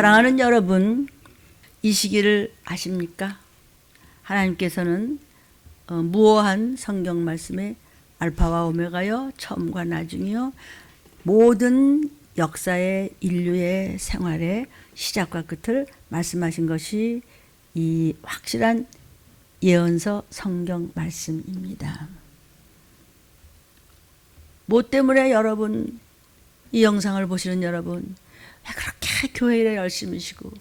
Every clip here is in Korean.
사랑하는 여러분, 이 시기를 아십니까? 하나님께서는 무오한 성경 말씀에 알파와 오메가여 처음과 나중이요 모든 역사의 인류의 생활의 시작과 끝을 말씀하신 것이 이 확실한 예언서 성경 말씀입니다. 뭐 때문에 여러분, 이 영상을 보시는 여러분, 왜 그렇게 교회를 열심히 쉬고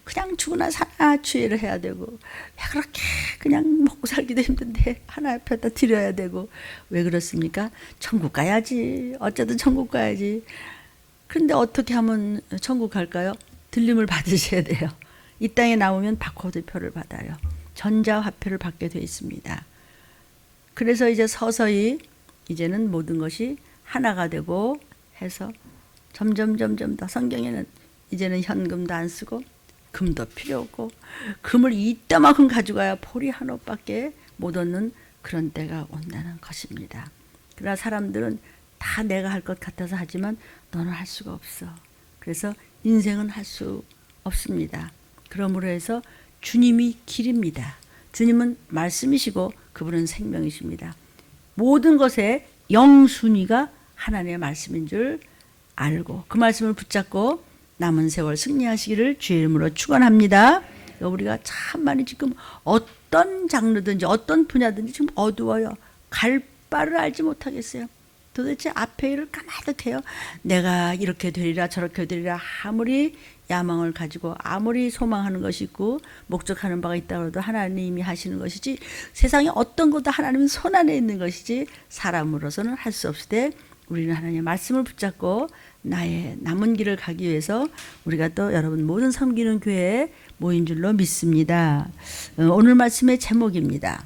그냥 죽으나 사나 주의를 해야 되고 왜 그렇게 그냥 먹고 살기도 힘든데 하나 앞에다 드려야 되고 왜 그렇습니까? 천국 가야지. 어쩌든 천국 가야지. 그런데 어떻게 하면 천국 갈까요? 들림을 받으셔야 돼요. 이 땅에 나오면 바코드표를 받아요. 전자화표를 받게 되어 있습니다. 그래서 이제 서서히 이제는 모든 것이 하나가 되고 해서 점점 더 성경에는 이제는 현금도 안 쓰고 금도 필요 없고 금을 이따만큼 가져가야 포리 한 옷밖에 못 얻는 그런 때가 온다는 것입니다. 그러나 사람들은 다 내가 할 것 같아서 하지만 너는 할 수가 없어. 그래서 인생은 할 수 없습니다. 그러므로 해서 주님이 길입니다. 주님은 말씀이시고 그분은 생명이십니다. 모든 것의 영순위가 하나님의 말씀인 줄 알고 그 말씀을 붙잡고 남은 세월 승리하시기를 주의 이름으로 축원합니다. 우리가 참 많이 지금 어떤 장르든지 어떤 분야든지 지금 어두워요. 갈 바를 알지 못하겠어요. 도대체 앞에 일을 가만히 돼요. 내가 이렇게 되리라 저렇게 되리라 아무리 야망을 가지고 아무리 소망하는 것이 있고 목적하는 바가 있다고 해도 하나님이 하시는 것이지 세상에 어떤 것도 하나님은 손안에 있는 것이지 사람으로서는 할 수 없을 때 우리는 하나님의 말씀을 붙잡고 나의 남은 길을 가기 위해서 우리가 또 여러분 모든 섬기는 교회에 모인 줄로 믿습니다. 오늘 말씀의 제목입니다.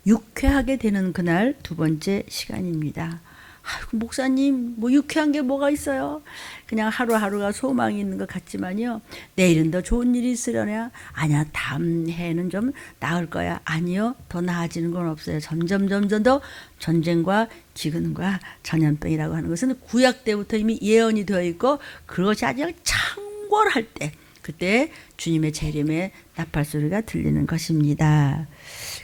유쾌하게 되는 그날 두 번째 시간입니다. 아이고, 목사님 뭐 유쾌한 게 뭐가 있어요? 그냥 하루하루가 소망이 있는 것 같지만요. 내일은 더 좋은 일이 있으려나? 아니야, 다음 해는 좀 나을 거야. 아니요, 더 나아지는 건 없어요. 점점 더 전쟁과 기근과 전염병이라고 하는 것은 구약 때부터 이미 예언이 되어 있고 그것이 아주 창궐할 때 그때 주님의 재림의 나팔 소리가 들리는 것입니다.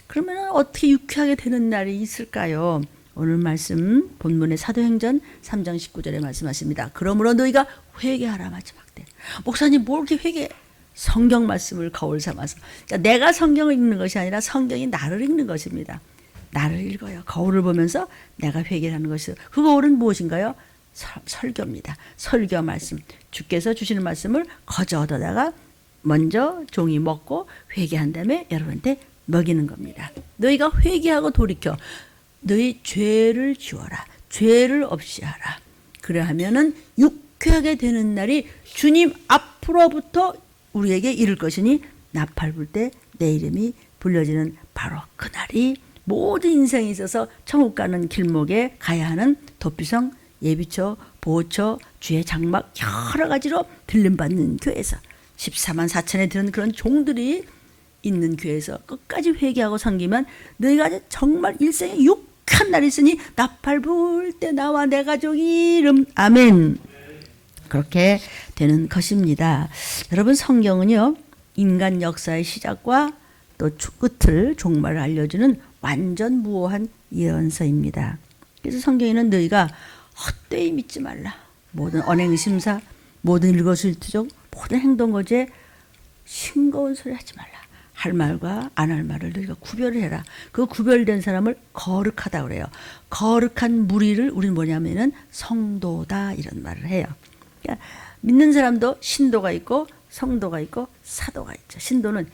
그러면 어떻게 유쾌하게 되는 날이 있을까요? 오늘 말씀 본문의 사도행전 3장 19절에 말씀하십니다. 그러므로 너희가 회개하라. 마지막 때. 목사님 뭘 이렇게 회개? 성경 말씀을 거울 삼아서. 내가 성경을 읽는 것이 아니라 성경이 나를 읽는 것입니다. 나를 읽어요. 거울을 보면서 내가 회개를 하는 것이죠. 그 거울은 무엇인가요? 설교입니다. 설교 말씀. 주께서 주시는 말씀을 거저 얻어다가 먼저 종이 먹고 회개한 다음에 여러분한테 먹이는 겁니다. 너희가 회개하고 돌이켜 너희 죄를 지워라. 죄를 없이 하라. 그래 하면은 유쾌하게 되는 날이 주님 앞으로부터 우리에게 이를 것이니 나팔 불 때 내 이름이 불려지는 바로 그날이 모든 인생에 있어서 천국 가는 길목에 가야 하는 도피성, 예비처, 보호처, 주의 장막 여러 가지로 들림받는 교회에서 14만 4천에 드는 그런 종들이 있는 교회에서 끝까지 회개하고 섬기면 너희가 정말 일생에 유쾌한 날이 있으니 나팔 불 때 나와 내 가족 이름 아멘. 그렇게 되는 것입니다. 여러분 성경은요 인간 역사의 시작과 또 끝을 종말을 알려주는 완전 무오한 예언서입니다. 그래서 성경에는 너희가 헛되이 믿지 말라. 모든 언행심사, 모든 일거수일투족, 모든 행동거지에 싱거운 소리 하지 말라. 할 말과 안 할 말을 너희가 구별을 해라. 그 구별된 사람을 거룩하다 그래요. 거룩한 무리를 우리는 뭐냐면은 성도다 이런 말을 해요. 그러니까 믿는 사람도 신도가 있고 성도가 있고 사도가 있죠. 신도는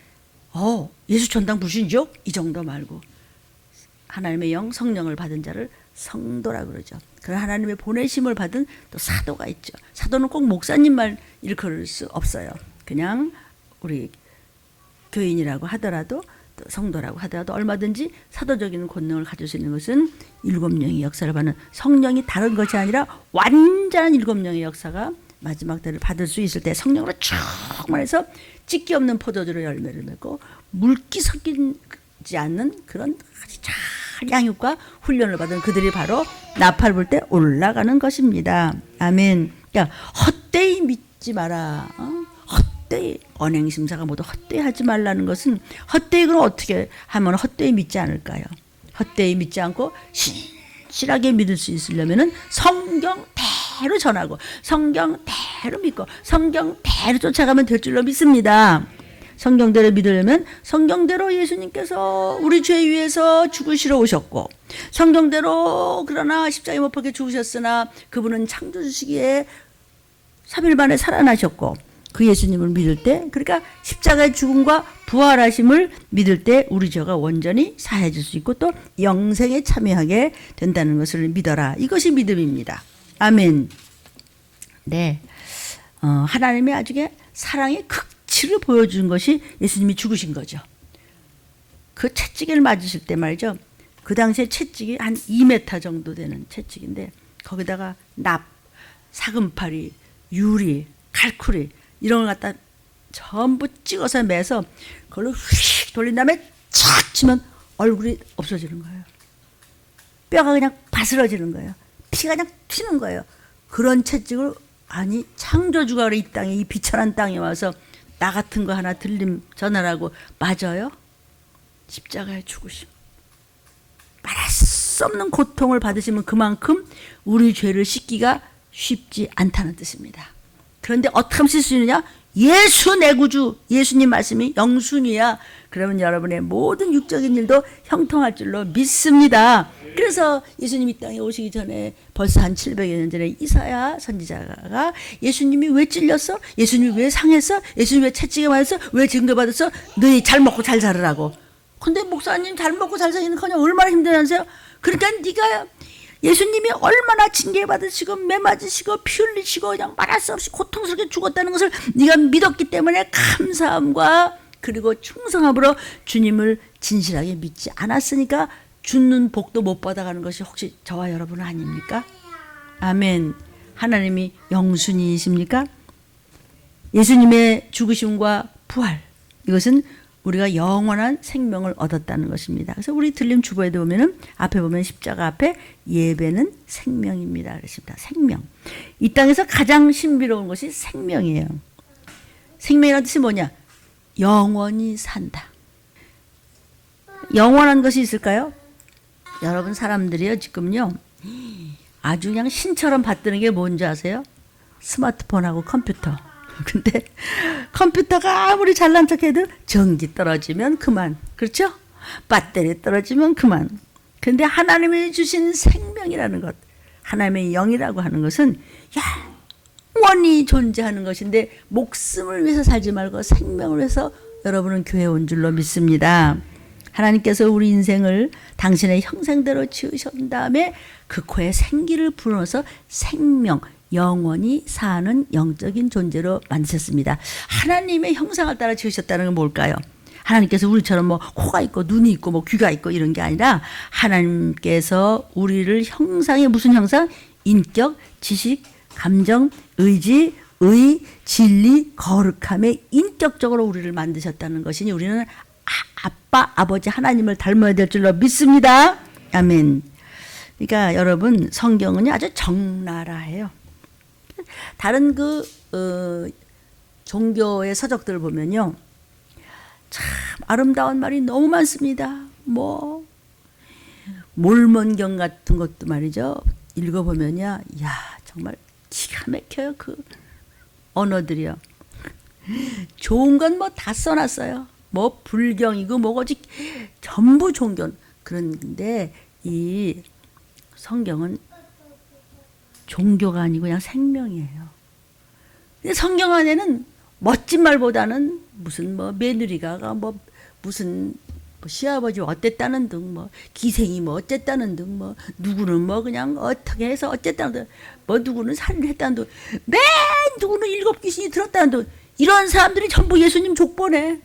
예수 전당 불신족 이 정도 말고 하나님의 영 성령을 받은 자를 성도라고 그러죠. 그런 하나님의 보내심을 받은 또 사도가 있죠. 사도는 꼭 목사님만 일컬을 수 없어요. 그냥 우리 교인이라고 하더라도 또 성도라고 하더라도 얼마든지 사도적인 권능을 가질 수 있는 것은 7명의 역사를 받는 성령이 다른 것이 아니라 완전한 7명의 역사가 마지막 때를 받을 수 있을 때 성령으로 충만해서 찢기 없는 포도주로 열매를 맺고 물기 섞이지 않는 그런 아주 잘 양육과 훈련을 받은 그들이 바로 나팔 불 때 올라가는 것입니다. 아멘. 그러니까 헛되이 믿지 마라. 헛되이 언행심사가 모두 헛되이 하지 말라는 것은 헛되이 그럼 어떻게 하면 헛되이 믿지 않을까요? 헛되이 믿지 않고 신실하게 믿을 수 있으려면은 성경대로 전하고 성경대로 믿고 성경대로 쫓아가면 될 줄로 믿습니다. 성경대로 믿으려면 성경대로 예수님께서 우리 죄 위해서 죽으시러 오셨고 성경대로 그러나 십자가에 못 박혀 죽으셨으나 그분은 창조주시기에 3일 만에 살아나셨고 그 예수님을 믿을 때 그러니까 십자가의 죽음과 부활하심을 믿을 때 우리 죄가 온전히 사해질 수 있고 또 영생에 참여하게 된다는 것을 믿어라. 이것이 믿음입니다. 아멘. 네, 하나님의 아주 사랑의 극치를 보여준 것이 예수님이 죽으신 거죠. 그 채찍을 맞으실 때 말이죠. 그 당시에 채찍이 한 2m 정도 되는 채찍인데 거기다가 납, 사금파리, 유리, 갈쿠리 이런 걸 갖다 전부 찍어서 매서 그걸로 휙 돌린 다음에 착 치면 얼굴이 없어지는 거예요. 뼈가 그냥 바스러지는 거예요. 피가 그냥 튀는 거예요. 그런 채찍을 아니 창조주가 이 땅에 이 비천한 땅에 와서 나 같은 거 하나 들림 전하라고 맞아요? 십자가에 죽으심. 말할 수 없는 고통을 받으시면 그만큼 우리 죄를 씻기가 쉽지 않다는 뜻입니다. 그런데 어떻게 하면 씻을 수 있느냐? 예수 내 구주, 예수님 말씀이 영순이야. 그러면 여러분의 모든 육적인 일도 형통할 줄로 믿습니다. 그래서 예수님이 이 땅에 오시기 전에 벌써 한 700여 년 전에 이사야 선지자가 예수님이 왜 찔렸어? 예수님이 왜 상했어? 예수님이 왜 채찍에 맞았어? 왜 징계받았어? 너희 잘 먹고 잘 살으라고. 근데 목사님 잘 먹고 잘 살기는 얼마나 힘들어하세요? 그러니까 네가 예수님이 얼마나 징계받으시고 매 맞으시고 피 흘리시고 그냥 말할 수 없이 고통스럽게 죽었다는 것을 네가 믿었기 때문에 감사함과 그리고 충성함으로 주님을 진실하게 믿지 않았으니까 죽는 복도 못 받아가는 것이 혹시 저와 여러분 아닙니까? 아멘. 하나님이 영순이십니까? 예수님의 죽으심과 부활, 이것은 우리가 영원한 생명을 얻었다는 것입니다. 그래서 우리 들림 주보에도 보면은 앞에 보면 십자가 앞에 예배는 생명입니다. 그렇습니다. 생명. 이 땅에서 가장 신비로운 것이 생명이에요. 생명이라는 뜻이 뭐냐? 영원히 산다. 영원한 것이 있을까요? 여러분 사람들이요 지금요 아주 그냥 신처럼 받드는 게 뭔지 아세요? 스마트폰하고 컴퓨터. 근데 컴퓨터가 아무리 잘난 척해도 전기 떨어지면 그만. 그렇죠? 배터리 떨어지면 그만. 근데 하나님이 주신 생명이라는 것, 하나님의 영이라고 하는 것은 영원히 존재하는 것인데 목숨을 위해서 살지 말고 생명을 위해서 여러분은 교회에 온 줄로 믿습니다. 하나님께서 우리 인생을 당신의 형상대로 지으신 다음에 그 코에 생기를 불어넣어서 생명, 영원히 사는 영적인 존재로 만드셨습니다. 하나님의 형상을 따라 지으셨다는 건 뭘까요? 하나님께서 우리처럼 뭐 코가 있고 눈이 있고 뭐 귀가 있고 이런 게 아니라 하나님께서 우리를 형상이 무슨 형상? 인격, 지식, 감정, 의지, 의, 진리, 거룩함에 인격적으로 우리를 만드셨다는 것이니 우리는 아빠, 아버지 하나님을 닮아야 될 줄로 믿습니다. 아멘. 그러니까 여러분 성경은 아주 적나라해요. 다른 종교의 서적들을 보면요, 참 아름다운 말이 너무 많습니다. 뭐 몰몬경 같은 것도 말이죠. 읽어보면요, 야 정말 기가 막혀요. 그 언어들이요. 좋은 건 뭐 다 써놨어요. 뭐 불경이고 뭐고지 전부 종교. 그런데 이 성경은 종교가 아니고 그냥 생명이에요. 근데 성경 안에는 멋진 말보다는 무슨 뭐 며느리가 뭐 무슨 뭐 시아버지 어땠다는 등 뭐 기생이 뭐 어쨌다는 등 뭐 누구는 뭐 그냥 어떻게 해서 어쨌다는 등 뭐 누구는 살인했다는 등 맨 누구는 7 귀신이 들었다는 등 이런 사람들이 전부 예수님 족보네.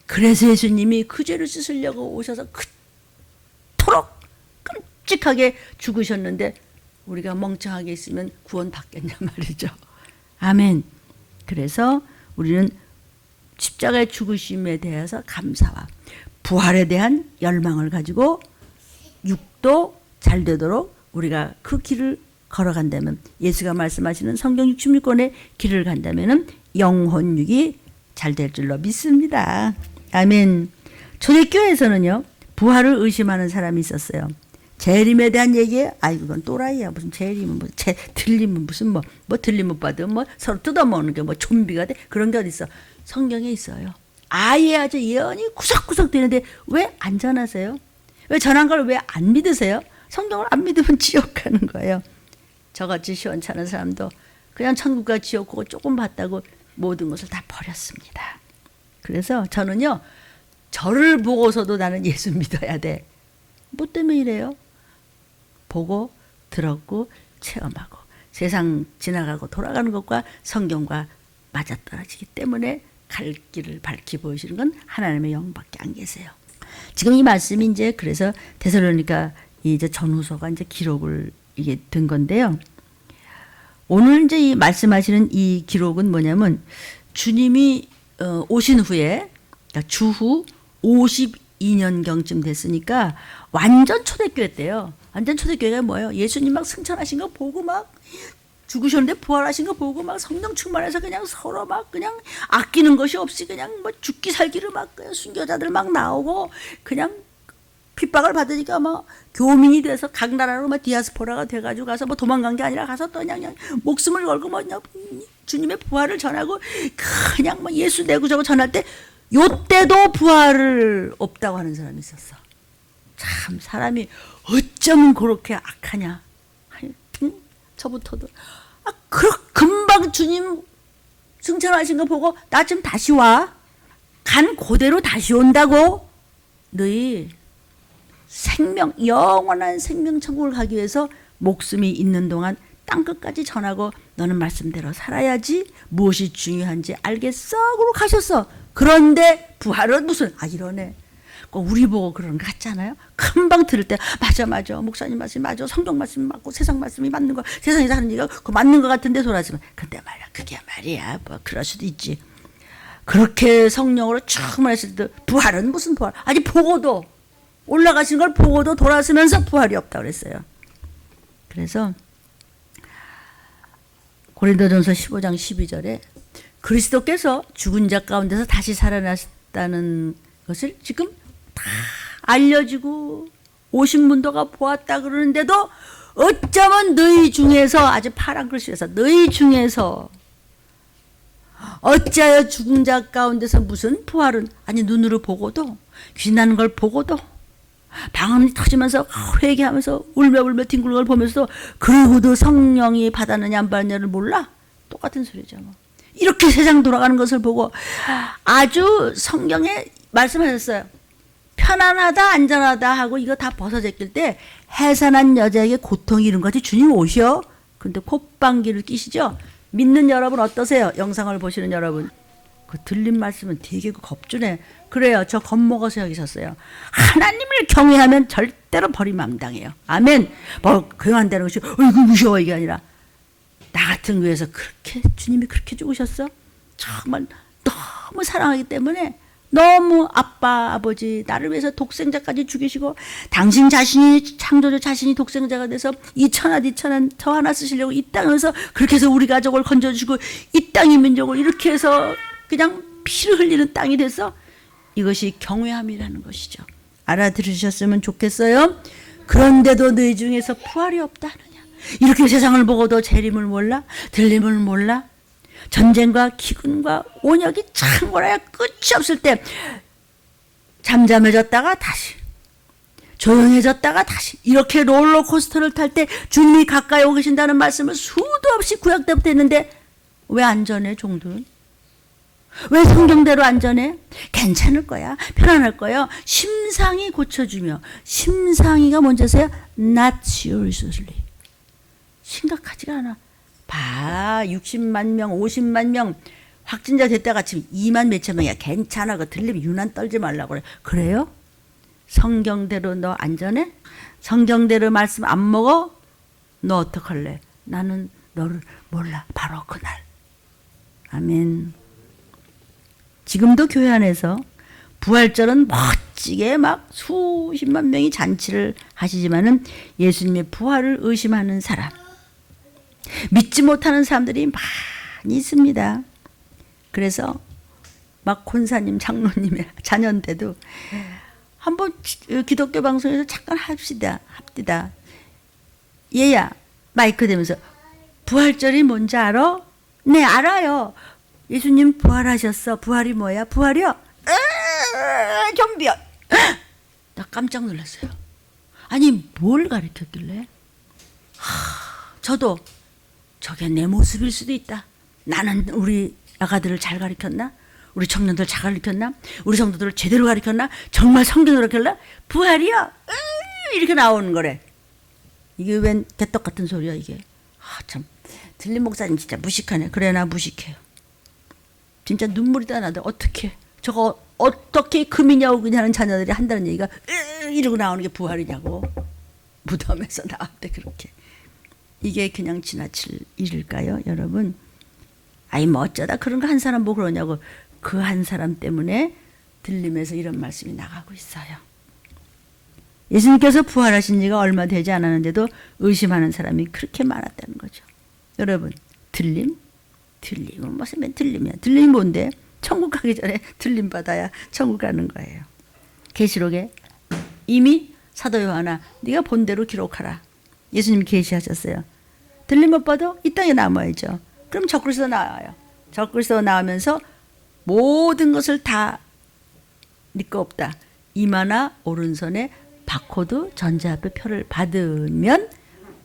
그래서 예수님이 그 죄를 씻으려고 오셔서 그토록 끔찍하게 죽으셨는데 우리가 멍청하게 있으면 구원 받겠냐 말이죠. 아멘. 그래서 우리는 십자가의 죽으심에 대해서 감사와 부활에 대한 열망을 가지고 육도 잘 되도록 우리가 그 길을 걸어간다면, 예수가 말씀하시는 성경 66권의 길을 간다면 영혼육이 잘 될 줄로 믿습니다. 아멘. 초대교회에서는요, 부활을 의심하는 사람이 있었어요. 재림에 대한 얘기에, 그건 또라이야. 무슨 재림은, 들림은 무슨 뭐 들림 못 받으면 서로 뜯어먹는 게 좀비가 돼? 그런 게 어딨어. 성경에 있어요. 아주 예언이 구석구석 되는데 왜 안전하세요? 왜 전한 걸 왜 안 믿으세요? 성경을 안 믿으면 지옥 가는 거예요. 저같이 시원찮은 사람도 그냥 천국과 지옥 그거 조금 봤다고 모든 것을 다 버렸습니다. 그래서 저는요, 저를 보고서도 나는 예수 믿어야 돼. 뭐 때문에 이래요? 보고 들었고 체험하고 세상 지나가고 돌아가는 것과 성경과 맞아떨어지기 때문에 갈 길을 밝히 보이시는 건 하나님의 영밖에 안 계세요. 지금 이 말씀이 이제 그래서 데살로니가 이제 전후서가 이제 기록을 이게 된 건데요. 오늘 이제 이 말씀하시는 이 기록은 뭐냐면 주님이 오신 후에, 그러니까 주후 52년경쯤 됐으니까 완전 초대교회 때요. 완전 초대교회가 뭐예요? 예수님 막 승천하신 거 보고 막 죽으셨는데 부활하신 거 보고 막 성령 충만해서 그냥 서로 막 그냥 아끼는 것이 없이 그냥 뭐 죽기 살기를 막 그냥 순교자들 막 나오고 그냥 핍박을 받으니까 뭐 교민이 돼서 각 나라로 막 디아스포라가 돼가지고 가서 뭐 도망간 게 아니라 가서 또 그냥 목숨을 걸고 뭐 그냥 주님의 부활을 전하고 그냥 뭐 예수 내고 저거 전할 때 요때도 부활을 없다고 하는 사람이 있었어. 참 사람이 어쩌면 그렇게 악하냐. 하여튼 저부터도 금방 주님 승천하신 거 보고 나 좀 다시 와. 간 그대로 다시 온다고. 너희 생명, 영원한 생명 천국을 가기 위해서 목숨이 있는 동안 땅끝까지 전하고 너는 말씀대로 살아야지 무엇이 중요한지 알겠어? 그러고 가셨어. 그런데 부활은 무슨 이러네. 우리 보고 그런 거 같잖아요. 금방 들을 때 맞아 목사님 말씀이 맞아, 성경 말씀이 맞고 세상 말씀이 맞는 거, 세상에서 하는 얘기가 그 맞는 거 같은데 소리하지만 근데 말이야 그게 말이야 뭐 그럴 수도 있지. 그렇게 성령으로 충만했을 때 부활은 무슨 부활? 아직 보고도 올라가신 걸 보고도 돌아서면서 부활이 없다고 그랬어요. 그래서 고린도전서 15장 12절에 그리스도께서 죽은 자 가운데서 다시 살아났다는 것을 지금 다 알려지고 오신 분도가 보았다 그러는데도 어쩌면 너희 중에서, 아주 파란 글씨에서 너희 중에서 어찌하여 죽은 자 가운데서 무슨 부활은, 아니 눈으로 보고도 귀신나는 걸 보고도 방언이 터지면서 회개하면서 울며 뒹굴는 걸 보면서도 그러고도 성령이 받았느냐 안 받았느냐를 몰라? 똑같은 소리죠. 뭐. 이렇게 세상 돌아가는 것을 보고 아주 성경에 말씀하셨어요. 편안하다 안전하다 하고 이거 다 벗어제낄 때 해산한 여자에게 고통이 이른 것이 주님 오셔. 근데 콧방귀를 끼시죠. 믿는 여러분 어떠세요? 영상을 보시는 여러분. 그 들린 말씀은 되게 겁주네. 그래요. 저 겁먹어서 여기 섰어요. 하나님을 경외하면 절대로 버리면 안 당해요. 아멘. 뭐 경외한다는 것이 이거 무서워 이게 아니라 나 같은 교회에서 그렇게 주님이 그렇게 죽으셨어? 정말 너무 사랑하기 때문에 너무 아빠 아버지 나를 위해서 독생자까지 죽이시고 당신 자신이 창조주 자신이 독생자가 돼서 이 천하 뒤천한 저 하나 쓰시려고 이 땅에서 그렇게 해서 우리 가족을 건져주시고 이 땅의 민족을 이렇게 해서 그냥 피를 흘리는 땅이 돼서 이것이 경외함이라는 것이죠. 알아들으셨으면 좋겠어요. 그런데도 너희 중에서 부활이 없다느냐. 이렇게 세상을 보고도 재림을 몰라? 들림을 몰라? 전쟁과 기근과 온역이 창궐하여 끝이 없을 때 잠잠해졌다가 다시 조용해졌다가 다시 이렇게 롤러코스터를 탈 때 주님이 가까이 오고 계신다는 말씀을 수도 없이 구약 때부터 했는데 왜 안전해 종들은? 왜 성경대로 안전해? 괜찮을 거야. 편안할 거예요. 심상이 고쳐주며 심상이가 뭔지 아세요? Not seriously. 심각하지가 않아. 봐 60만 명 50만 명 확진자 됐다가 지금 2만 몇천 명이야. 괜찮아. 그 들리면 유난 떨지 말라고 그래. 그래요? 성경대로 너 안전해? 성경대로 말씀 안 먹어? 너 어떡할래? 나는 너를 몰라. 바로 그날. 아멘. 지금도 교회 안에서 부활절은 멋지게 막 수십만 명이 잔치를 하시지만은 예수님의 부활을 의심하는 사람, 믿지 못하는 사람들이 많이 있습니다. 그래서 막 권사님, 장로님의 자녀인데도 한번 기독교 방송에서 잠깐 합시다. 얘야, 마이크 대면서 부활절이 뭔지 알아? 네, 알아요. 예수님 부활하셨어. 부활이 뭐야? 부활이요? 좀비요. 나 깜짝 놀랐어요. 아니, 뭘 가르쳤길래? 저도 저게 내 모습일 수도 있다. 나는 우리 아가들을 잘 가르쳤나? 우리 청년들 잘 가르쳤나? 우리 성도들을 제대로 가르쳤나? 정말 성경으로 가르쳤나? 부활이야? 이렇게 나오는 거래. 이게 웬 개떡 같은 소리야 이게. 참 들린 목사님 진짜 무식하네. 그래, 나 무식해요. 진짜 눈물이 다 나도 어떻게 저거 어떻게 금이냐고 그냥 자녀들이 한다는 얘기가 이러고 나오는 게 부활이냐고. 무덤에서 나왔대 그렇게. 이게 그냥 지나칠 일일까요, 여러분? 아이 뭐 어쩌다 그런 거 한 사람 뭐 그러냐고. 그 한 사람 때문에 들림에서 이런 말씀이 나가고 있어요. 예수님께서 부활하신 지가 얼마 되지 않았는데도 의심하는 사람이 그렇게 많았다는 거죠. 여러분, 들림은 무슨 들림이야? 들림이 뭔데? 천국 가기 전에 들림 받아야 천국 가는 거예요. 계시록에 이미 사도 요한아, 네가 본 대로 기록하라. 예수님이 계시하셨어요. 들림 못 봐도 이 땅에 남아야죠. 그럼 적그리스도 나와요. 적그리스도 나오면서 모든 것을 다 네 거 없다. 이마나 오른손에 바코드 전자화폐 표를 받으면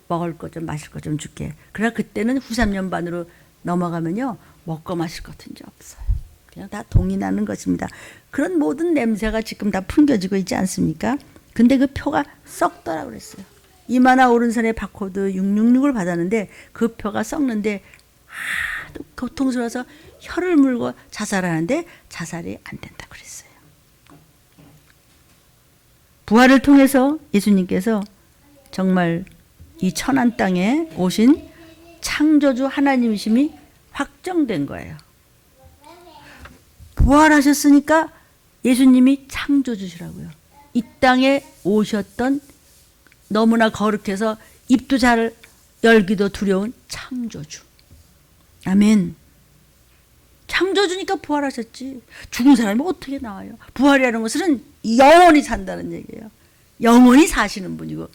먹을 것 좀 마실 것 좀 줄게. 그러나 그때는 후 3년 반으로 넘어가면요, 먹고 마실 것은 없어요. 그냥 다 동의나는 것입니다. 그런 모든 냄새가 지금 다 풍겨지고 있지 않습니까? 근데 그 표가 썩더라고 그랬어요. 이마나 오른손에 바코드 666을 받았는데 그 표가 썩는데 하도 고통스러워서 혀를 물고 자살하는데 자살이 안 된다 그랬어요. 부활을 통해서 예수님께서 정말 이 천한 땅에 오신 창조주 하나님이심이 확정된 거예요. 부활하셨으니까 예수님이 창조주시라고요. 이 땅에 오셨던 너무나 거룩해서 입도 잘 열기도 두려운 창조주. 아멘. 창조주니까 부활하셨지. 죽은 사람이 어떻게 나와요? 부활이라는 것은 영원히 산다는 얘기예요. 영원히 사시는 분이고,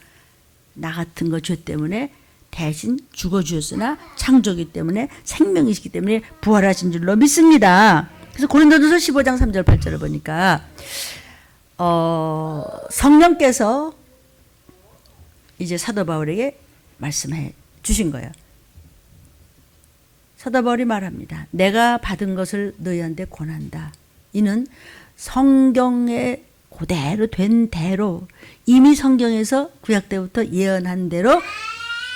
나 같은 거 죄 때문에 대신 죽어주셨으나 창조이기 때문에 생명이시기 때문에 부활하신 줄로 믿습니다. 그래서 고린도전서 15장 3절 8절을 보니까 성령께서 이제 사도 바울에게 말씀해 주신 거예요. 사도 바울이 말합니다. 내가 받은 것을 너희한테 권한다. 이는 성경에 그대로 된 대로 이미 성경에서 구약 때부터 예언한 대로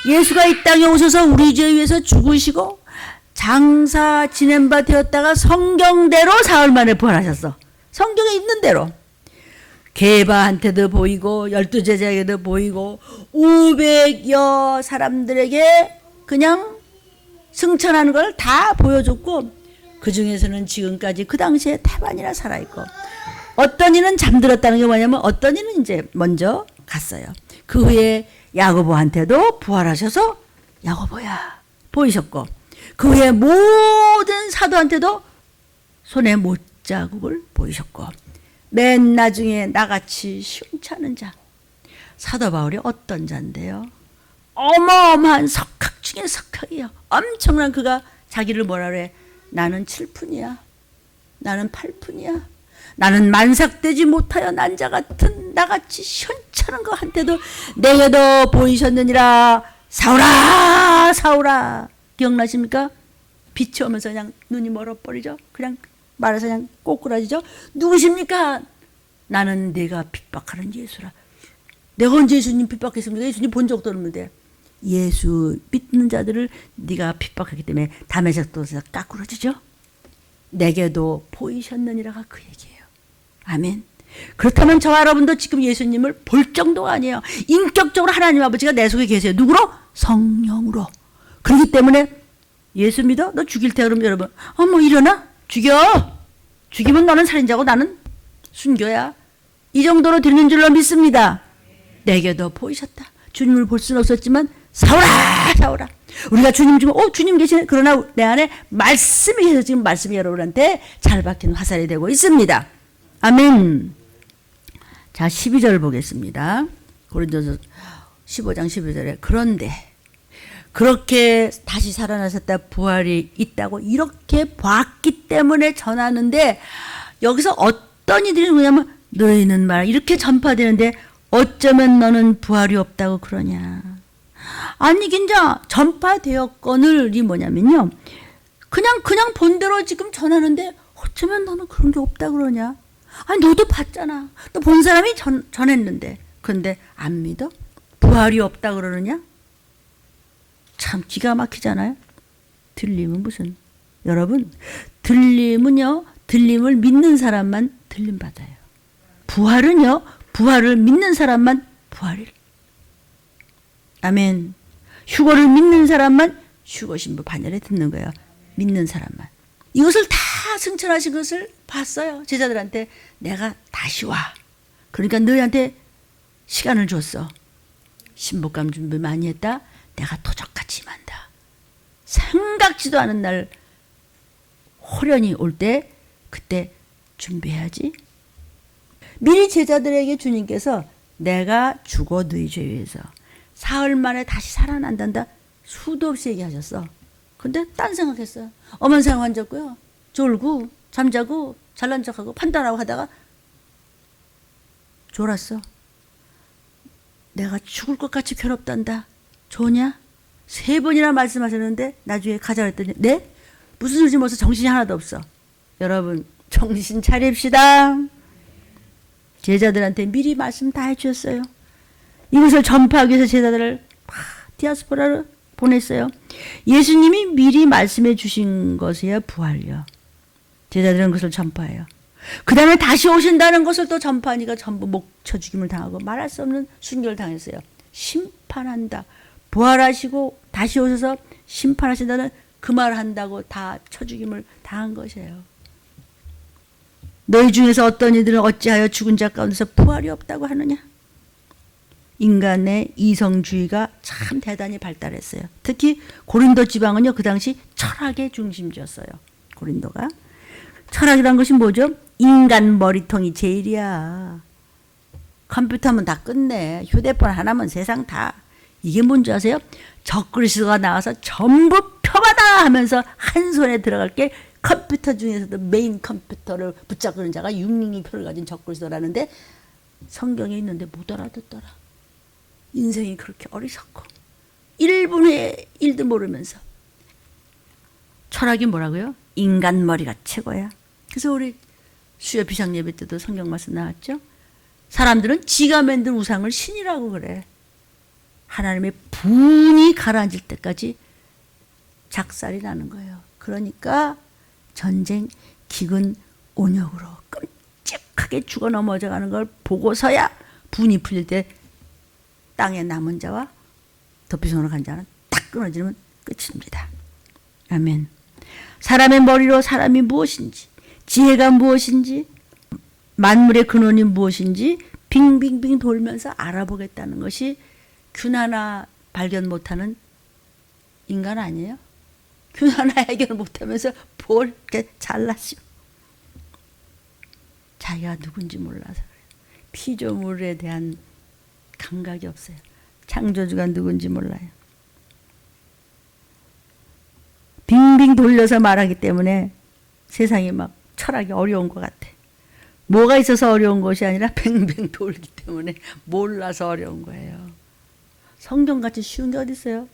예수가 이 땅에 오셔서 우리 죄 위해서 죽으시고 장사 지낸 바 되었다가 성경대로 사흘 만에 부활하셨어. 성경에 있는 대로. 게바한테도 보이고 12제자에게도 보이고 500여 사람들에게 그냥 승천하는 걸 다 보여줬고, 그 중에서는 지금까지 그 당시에 태반이나 살아있고, 어떤 이는 잠들었다는 게 뭐냐면 어떤 이는 이제 먼저 갔어요. 그 후에 야고보한테도 부활하셔서 야고보야 보이셨고, 그 후에 모든 사도한테도 손에 못자국을 보이셨고, 맨 나중에 나같이 시원찮은 자, 사도 바울이 어떤 자인데요? 어마어마한 석학 중에 석학이요. 엄청난 그가 자기를 뭐라 그래? 나는 7푼이야. 나는 8푼이야. 나는 만삭되지 못하여 난 자 같은 나같이 시원찮은 거한테도 내게도 보이셨느니라. 사울아 사울아. 기억나십니까? 빛이 오면서 그냥 눈이 멀어버리죠. 그냥 말해서 그냥 꼬꾸라지죠. 누구십니까? 나는 내가 핍박하는 예수라. 내가 언제 예수님 핍박했습니까? 예수님 본 적도 없는데. 예수 믿는 자들을 네가 핍박하기 때문에 다메섹도에서 까꾸러지죠. 내게도 보이셨느니라가 그 얘기예요. 아멘. 그렇다면 저와 여러분도 지금 예수님을 볼 정도가 아니에요. 인격적으로 하나님 아버지가 내 속에 계세요. 누구로? 성령으로. 그렇기 때문에 예수 믿어? 너 죽일 때 그러면 여러분 뭐 일어나? 죽여. 죽이면 너는 살인자고 나는 순교야. 이 정도로 되는 줄로 믿습니다. 내게도 보이셨다. 주님을 볼 수는 없었지만 사울아 사울아 우리가 주님 중에 주님 계시네. 그러나 내 안에 말씀이 계셔서 지금 말씀이 여러분한테 잘 박힌 화살이 되고 있습니다. 아멘. 자, 12절 보겠습니다. 고린도서 15장 12절에 그런데 그렇게 다시 살아나셨다 부활이 있다고 이렇게 봤기 때문에 전하는데 여기서 어떤 이들이 뭐냐면 너희는 말 이렇게 전파되는데 어쩌면 너는 부활이 없다고 그러냐. 아니 진짜 전파되었거늘이 뭐냐면요. 그냥 본대로 지금 전하는데 어쩌면 너는 그런 게 없다 그러냐. 아니 너도 봤잖아. 너 본 사람이 전했는데. 근데 안 믿어? 부활이 없다 그러느냐? 참 기가 막히잖아요. 들림은 무슨. 여러분 들림은요. 들림을 믿는 사람만 들림 받아요. 부활은요. 부활을 믿는 사람만 부활을. 아멘. 휴거를 믿는 사람만 휴거 신부 반열에 듣는 거예요. 믿는 사람만. 이것을 다 승천하신 것을 봤어요. 제자들한테 내가 다시 와. 그러니까 너희한테 시간을 줬어. 신복감 준비 많이 했다. 내가 도적같이 임한다. 생각지도 않은 날 호련히 올 때 그때 준비해야지. 미리 제자들에게 주님께서 내가 죽어 너희 죄 위해서 사흘 만에 다시 살아난단다 수도 없이 얘기하셨어. 근데 딴 생각했어요. 엄한 생각 앉았고요. 졸고 잠자고 잘난 척하고 판단하고 하다가 졸았어. 내가 죽을 것 같이 괴롭단다. 좋냐? 3번이나 말씀하셨는데 나중에 가자 그랬더니 네? 무슨 소리지 벌써 정신이 하나도 없어. 여러분 정신 차립시다. 제자들한테 미리 말씀 다 해주셨어요. 이것을 전파하기 위해서 제자들을 디아스포라로 보냈어요. 예수님이 미리 말씀해 주신 것이야 부활이요. 제자들은 그것을 전파해요. 그 다음에 다시 오신다는 것을 또 전파하니까 전부 목쳐 죽임을 당하고 말할 수 없는 순교를 당했어요. 심판한다. 부활하시고 다시 오셔서 심판하신다는 그 말을 한다고 다 쳐죽임을 당한 것이에요. 너희 중에서 어떤 이들은 어찌하여 죽은 자 가운데서 부활이 없다고 하느냐. 인간의 이성주의가 참 대단히 발달했어요. 특히 고린도 지방은요. 그 당시 철학의 중심지였어요. 고린도가. 철학이란 것이 뭐죠? 인간 머리통이 제일이야. 컴퓨터 하면 다 끝내. 휴대폰 하나면 세상 다. 이게 뭔지 아세요? 적그리스도가 나와서 전부 표받아 하면서 한 손에 들어갈 게 컴퓨터 중에서도 메인 컴퓨터를 붙잡는 자가 666표를 가진 적그리스도라는데 성경에 있는데 못 알아듣더라. 인생이 그렇게 어리석고 1분의 1도 모르면서. 철학이 뭐라고요? 인간 머리가 최고야. 그래서 우리 수요 비상 예배 때도 성경 말씀 나왔죠. 사람들은 지가 만든 우상을 신이라고 그래. 하나님의 분이 가라앉을 때까지 작살이 나는 거예요. 그러니까 전쟁, 기근, 온역으로 끔찍하게 죽어 넘어져가는 걸 보고서야 분이 풀릴 때 땅에 남은 자와 도피성으로 간 자는 딱 끊어지면 끝입니다. 아멘. 사람의 머리로 사람이 무엇인지, 지혜가 무엇인지, 만물의 근원이 무엇인지 빙빙빙 돌면서 알아보겠다는 것이 균 하나 발견 못하는 인간 아니에요? 균 하나 해결 못하면서 뭘 이렇게 잘나시오. 자기가 누군지 몰라서 그래요. 피조물에 대한 감각이 없어요. 창조주가 누군지 몰라요. 빙빙 돌려서 말하기 때문에 세상이 막 철학이 어려운 것 같아. 뭐가 있어서 어려운 것이 아니라 뱅뱅 돌기 때문에 몰라서 어려운 거예요. 성경같이 쉬운 게 어디 있어요?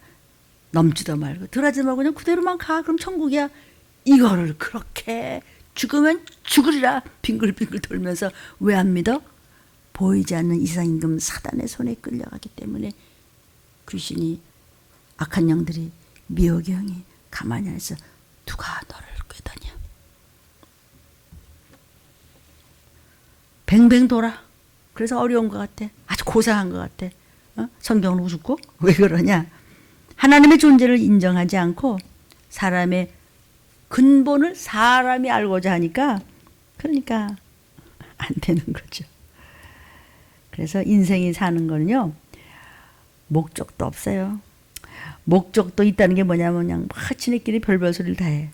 넘지도 말고 덜하지 말고 그냥 그대로만 가. 그럼 천국이야. 이거를 그렇게 죽으면 죽으리라 빙글빙글 돌면서 왜 안 믿어? 보이지 않는 이상임금 사단의 손에 끌려가기 때문에 귀신이 악한 영들이 미혹의 영이 가만히 안 있어. 누가 너를 꾀더냐. 뱅뱅 돌아. 그래서 어려운 것 같아. 아주 고상한 것 같아. 성경을 우습고 왜 그러냐. 하나님의 존재를 인정하지 않고 사람의 근본을 사람이 알고자 하니까 그러니까 안 되는 거죠. 그래서 인생이 사는 거는요. 목적도 없어요. 목적도 있다는 게 뭐냐면 그냥 막 지네끼리 별별 소리를 다 해.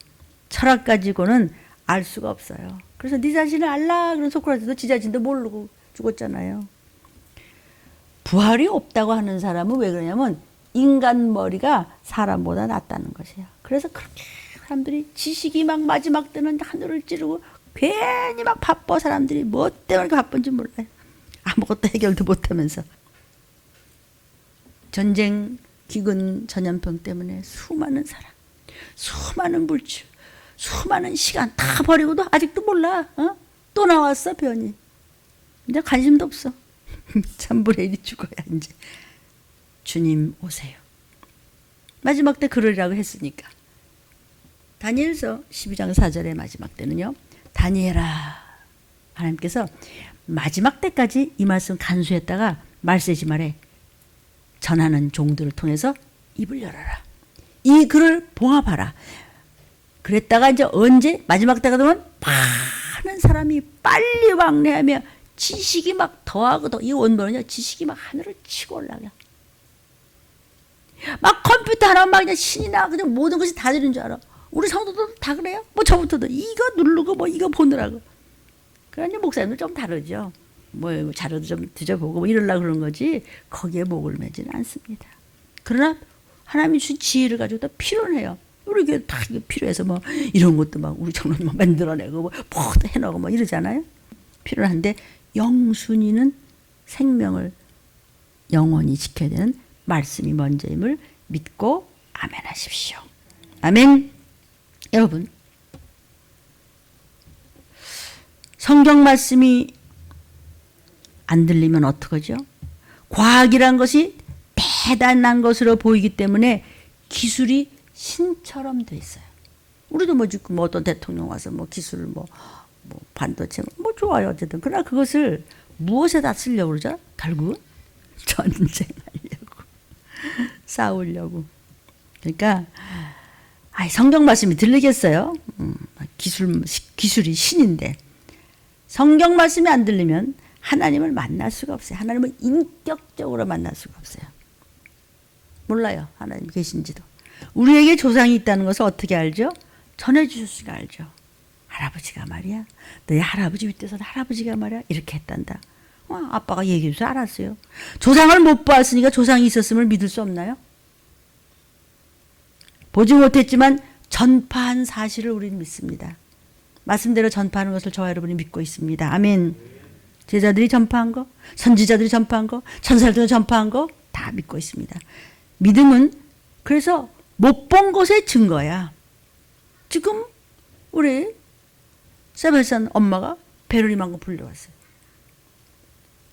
철학 가지고는 알 수가 없어요. 그래서 네 자신을 알라 그런 소크라테스도 지 자신도 모르고 죽었잖아요. 부활이 없다고 하는 사람은 왜 그러냐면 인간 머리가 사람보다 낫다는 것이야. 그래서 그렇게 사람들이 지식이 막 마지막 때는 하늘을 찌르고 괜히 막 바빠. 사람들이 뭐 때문에 바쁜지 몰라요. 아무것도 해결도 못하면서. 전쟁, 기근, 전염병 때문에 수많은 사람, 수많은 물질, 수많은 시간 다 버리고도 아직도 몰라. 또 나왔어 변이. 이제 관심도 없어. 참불에 일이 죽어야 이제. 주님 오세요. 마지막 때 그러리라고 했으니까. 다니엘서 12장 4절의 마지막 때는요. 다니엘아, 하나님께서 마지막 때까지 이 말씀 간수했다가 말세지 말에 전하는 종들을 통해서 입을 열어라. 이 글을 봉합하라. 그랬다가 이제 언제 마지막 때가 되면 많은 사람이 빨리 왕래하며 지식이 막 더하고 더, 이 원본은요 지식이 막 하늘을 치고 올라가. 막 컴퓨터 하나 막 그냥 신이 나 그냥 모든 것이 다 되는 줄 알아. 우리 성도도 다 그래요. 뭐 저부터도 이거 누르고 뭐 이거 보느라고. 그러니 목사님도 좀 다르죠. 뭐 자료도 좀 뒤져보고 뭐 이러려고 그러는 거지 거기에 목을 매지는 않습니다. 그러나 하나님이 주신 지혜를 가지고 다 필요해요. 우리 교회 다 필요해서 뭐 이런 것도 막 우리 정말 뭐 만들어내고 뭐 해놓고 뭐 이러잖아요. 필요한데 영순이는 생명을 영원히 지켜야 되는 말씀이 먼저임을 믿고 아멘 하십시오. 아멘. 여러분, 성경 말씀이 안 들리면 어떡하죠? 과학이란 것이 대단한 것으로 보이기 때문에 기술이 신처럼 돼 있어요. 우리도 뭐 지금 뭐 어떤 대통령 와서 뭐 기술 뭐 반도체 뭐 좋아요 어쨌든. 그러나 그것을 무엇에다 쓰려고 그러죠? 결국 전쟁하려고 싸우려고. 그러니까 성경 말씀이 들리겠어요? 기술이 신인데 성경 말씀이 안 들리면 하나님을 만날 수가 없어요. 하나님을 인격적으로 만날 수가 없어요. 몰라요. 하나님 계신지도. 우리에게 조상이 있다는 것을 어떻게 알죠? 전해주셨으니까 알죠. 할아버지가 말이야. 너희 할아버지 윗대서 할아버지가 말이야. 이렇게 했단다. 아빠가 얘기해줘서 알았어요. 조상을 못 보았으니까 조상이 있었음을 믿을 수 없나요? 보지 못했지만 전파한 사실을 우리는 믿습니다. 말씀대로 전파하는 것을 저와 여러분이 믿고 있습니다. 아멘. 제자들이 전파한 거, 선지자들이 전파한 거, 천사들이 전파한 거 다 믿고 있습니다. 믿음은 그래서 못 본 것의 증거야. 지금 우리 세바스찬 엄마가 베르리만고 불려왔어요.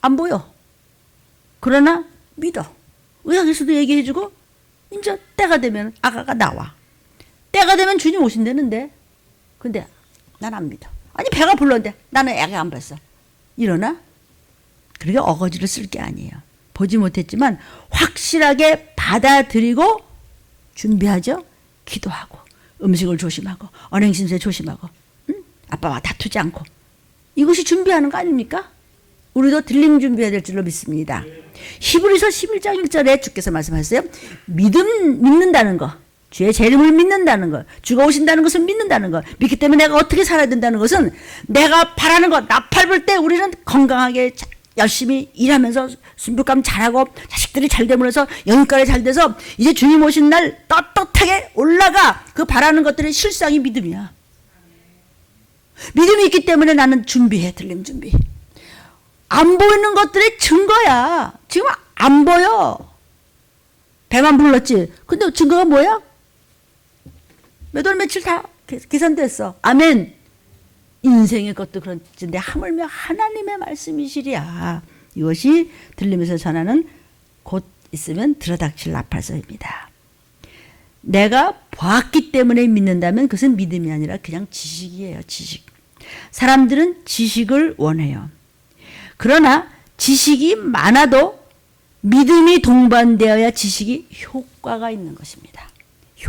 안 보여. 그러나 믿어. 의학에서도 얘기해주고 이제 때가 되면 아가가 나와. 때가 되면 주님 오신다는데 근데 난 안 믿어. 아니 배가 불렀는데 나는 애가 안 봤어. 이러나? 그렇게 어거지를 쓸 게 아니에요. 보지 못했지만 확실하게 받아들이고 준비하죠. 기도하고 음식을 조심하고 언행심세 조심하고 아빠와 다투지 않고 이것이 준비하는 거 아닙니까? 우리도 들림 준비해야 될 줄로 믿습니다. 히브리서 11장 1절에 주께서 말씀하셨어요. 믿는다는 거, 주의 재림을 믿는다는 것, 주가 오신다는 것을 믿는다는 것, 믿기 때문에 내가 어떻게 살아야 된다는 것은 내가 바라는 것, 나팔 불 때 우리는 건강하게 열심히 일하면서 순복감 잘하고 자식들이 잘 되므로 해서 영육간에 잘 돼서 이제 주님 오신 날 떳떳하게 올라가. 그 바라는 것들의 실상이 믿음이야. 믿음이 있기 때문에 나는 준비해. 들림 준비. 안 보이는 것들의 증거야. 지금 안 보여. 배만 불렀지. 근데 증거가 뭐야? 몇 월 며칠 다 계산됐어. 아멘. 인생의 것도 그런데 하물며 하나님의 말씀이시랴. 이것이 들리면서 전하는 곧 있으면 들어닥칠 나팔서입니다. 내가 봤기 때문에 믿는다면 그것은 믿음이 아니라 그냥 지식이에요. 지식. 사람들은 지식을 원해요. 그러나 지식이 많아도 믿음이 동반되어야 지식이 효과가 있는 것입니다.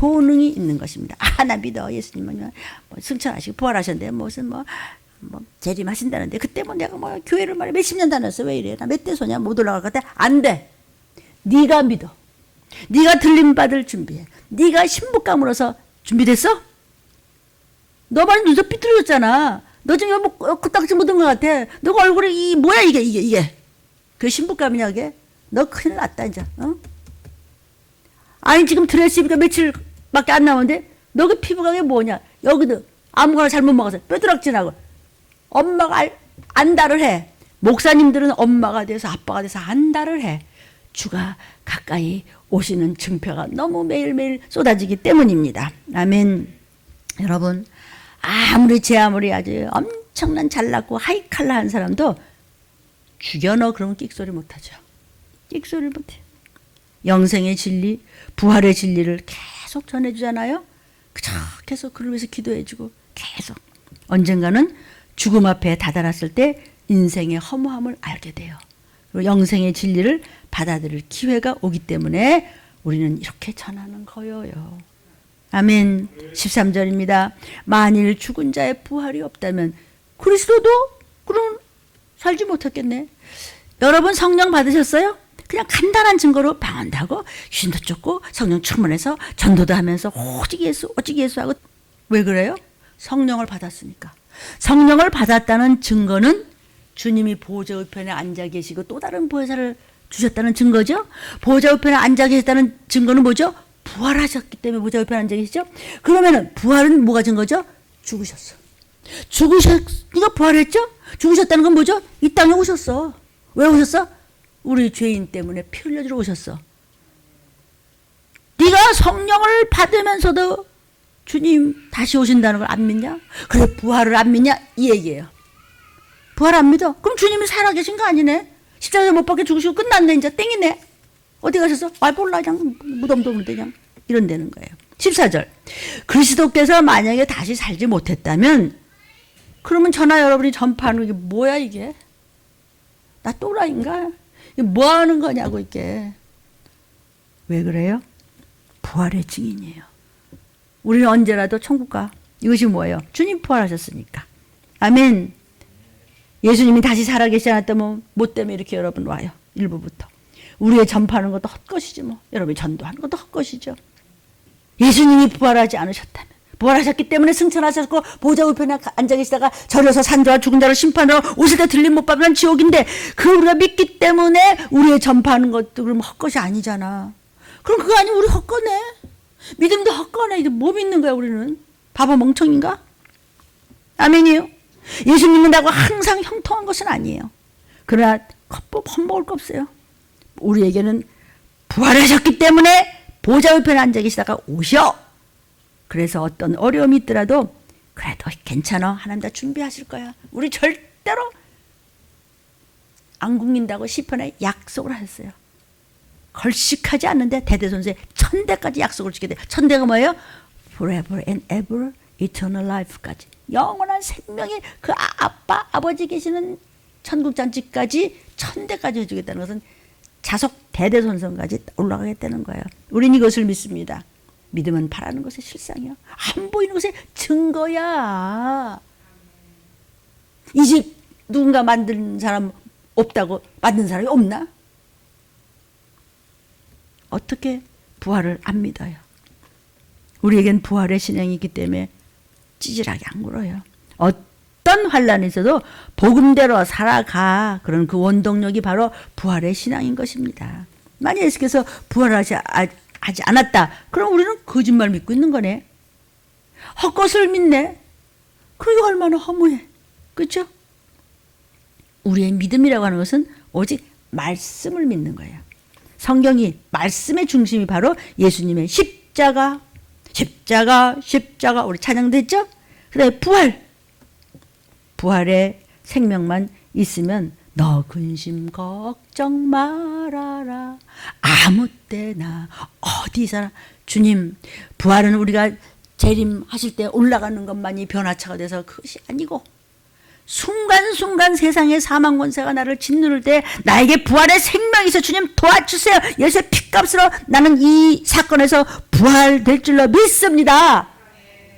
효능이 있는 것입니다. 나 믿어. 예수님은 뭐 승천하시고 부활하셨는데 무슨 뭐 재림하신다는데 그때 뭐 내가 뭐 교회를 말해 몇십 년 다녔어. 왜 이래? 나 몇 대 소냐? 못 올라갈 것 같아. 안 돼. 네가 믿어. 네가 들림받을 준비해. 네가 신부감으로서 준비됐어? 너 많이 눈썹 삐뚤어졌잖아. 너 지금 뭐 코딱지 묻은 것 같아. 너 얼굴이 뭐야 이게. 그 신부감이냐 그게? 너 큰일 났다 이제. 어? 아니 지금 드레스 입으니까 며칠밖에 안 남았는데 너 그 피부가 그게 뭐냐? 여기도 아무거나 잘못 먹어서 뼈드락질하고. 엄마가 안달을 해. 목사님들은 엄마가 돼서 아빠가 돼서 안달을 해. 주가 가까이 오시는 증표가 너무 매일매일 쏟아지기 때문입니다. 아멘. 여러분, 제 아무리 아주 엄청난 잘났고 하이칼라한 사람도 죽여넣어 그러면 끽소리 못하죠. 끽소리를 못해요. 영생의 진리, 부활의 진리를 계속 전해주잖아요. 계속 그를 위해서 기도해주고 계속. 언젠가는 죽음 앞에 다다랐을 때 인생의 허무함을 알게 돼요. 그리고 영생의 진리를 받아들일 기회가 오기 때문에 우리는 이렇게 전하는 거예요. 아멘. 13절입니다. 만일 죽은 자의 부활이 없다면 그리스도도 그럼 살지 못했겠네. 여러분 성령 받으셨어요? 그냥 간단한 증거로 방언하고 귀신도 쫓고 성령 충만해서 전도도 하면서 오직 예수 하고. 왜 그래요? 성령을 받았으니까. 성령을 받았다는 증거는 주님이 보좌 우편에 앉아 계시고 또 다른 보혜사를 주셨다는 증거죠. 보좌 우편에 앉아 계셨다는 증거는 뭐죠? 부활하셨기 때문에 보좌 우편에 앉아 계시죠. 그러면은 부활은 뭐가 증거죠? 죽으셨어. 죽으셨으니까 부활했죠. 죽으셨다는 건 뭐죠? 이 땅에 오셨어. 왜 오셨어? 우리 죄인 때문에 피 흘려주러 오셨어. 네가 성령을 받으면서도 주님 다시 오신다는 걸 안 믿냐? 그래 부활을 안 믿냐? 이 얘기예요. 부활 안 믿어? 그럼 주님이 살아계신 거 아니네? 십자가에 못 박혀 죽으시고 끝났네. 이제 땡이네. 어디 가셨어? 몰라. 그냥 무덤도 없는데 그냥 이런 되는 거예요. 14절. 그리스도께서 만약에 다시 살지 못했다면 그러면 저나 여러분이 전파하는 게 뭐야 이게? 나 또라이인가? 이게 뭐 하는 거냐고 이게. 왜 그래요? 부활의 증인이에요. 우리는 언제라도 천국 가. 이것이 뭐예요? 주님 부활하셨으니까. 아멘. 예수님이 다시 살아계시지 않았다면 뭐 때문에 이렇게 여러분 와요. 일부부터. 우리의 전파하는 것도 헛것이지 뭐. 여러분이 전도하는 것도 헛것이죠. 예수님이 부활하지 않으셨다면. 부활하셨기 때문에 승천하셨고 보좌 우편에 앉아 계시다가 절여서 산자와 죽은 자를 심판하러 오실 때 들림 못 받으면 지옥인데 그걸 우리가 믿기 때문에 우리의 전파하는 것도 그럼 헛것이 아니잖아. 그럼 그거 아니면 우리 헛거네. 믿음도 헛거네. 이제 뭐 믿는 거야 우리는? 바보 멍청인가? 아멘이요. 예수 믿는다고 항상 형통한 것은 아니에요. 그러나 헛먹을 거 없어요. 우리에게는 부활하셨기 때문에 보좌 우편에 앉아 계시다가 오셔. 그래서 어떤 어려움이 있더라도 그래도 괜찮아. 하나님 다 준비하실 거야. 우리 절대로 안 굶긴다고 시편에 약속을 하셨어요. 걸식하지 않는데 대대손수에 1000대까지 약속을 지게 돼. 1000대가 뭐예요? Forever and ever eternal life까지. 영원한 생명이 그 아빠 아버지 계시는 천국잔치까지 1000대까지 해주겠다는 것은 자속 대대손손까지 올라가겠다는 거예요. 우린 이것을 믿습니다. 믿음은 바라는 것의 실상이야. 안 보이는 것의 증거야. 이 집 누군가 만든 사람 없다고 만든 사람이 없나? 어떻게 부활을 안 믿어요? 우리에겐 부활의 신앙이 있기 때문에 찌질하게 안 굴어요. 어떤 환란이 있어도 복음대로 살아가. 그런 그 원동력이 바로 부활의 신앙인 것입니다. 만약 예수께서 부활하지 않았다. 그럼 우리는 거짓말 믿고 있는 거네. 헛것을 믿네. 그게 얼마나 허무해. 그렇죠? 우리의 믿음이라고 하는 것은 오직 말씀을 믿는 거예요. 성경이 말씀의 중심이 바로 예수님의 십자가 우리 찬양됐죠? 그 다음에 부활의 생명만 있으면 너 근심 걱정 말아라. 아무 때나 어디서나 주님 부활은 우리가 재림하실 때 올라가는 것만이 변화차가 돼서 그것이 아니고 순간순간 세상의 사망 권세가 나를 짓누를 때 나에게 부활의 생명이 있어. 주님 도와주세요. 예수의 피값으로 나는 이 사건에서 부활될 줄로 믿습니다.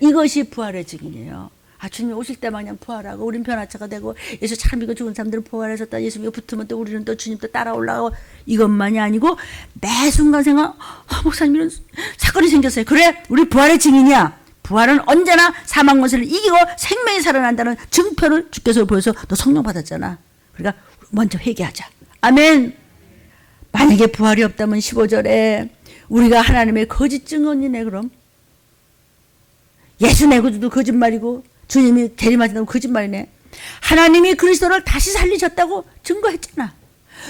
이것이 부활의 증인이에요. 주님이 오실 때만 그냥 부활하고 우린 변화차가 되고 예수 잘 믿고 죽은 사람들은 부활하셨다. 예수 믿고 붙으면 또 우리는 또 주님 또 따라 올라가고 이것만이 아니고 매 순간 생각 목사님 이런 사건이 생겼어요. 그래 우리 부활의 증인이야. 부활은 언제나 사망 권세를 이기고 생명이 살아난다는 증표를 주께서 보여서 너 성령 받았잖아. 그러니까 먼저 회개하자. 아멘. 만약에 부활이 없다면 15절에 우리가 하나님의 거짓 증언이네. 그럼 예수 내고도 거짓말이고 주님이 재림하신다고 거짓말이네. 하나님이 그리스도를 다시 살리셨다고 증거했잖아.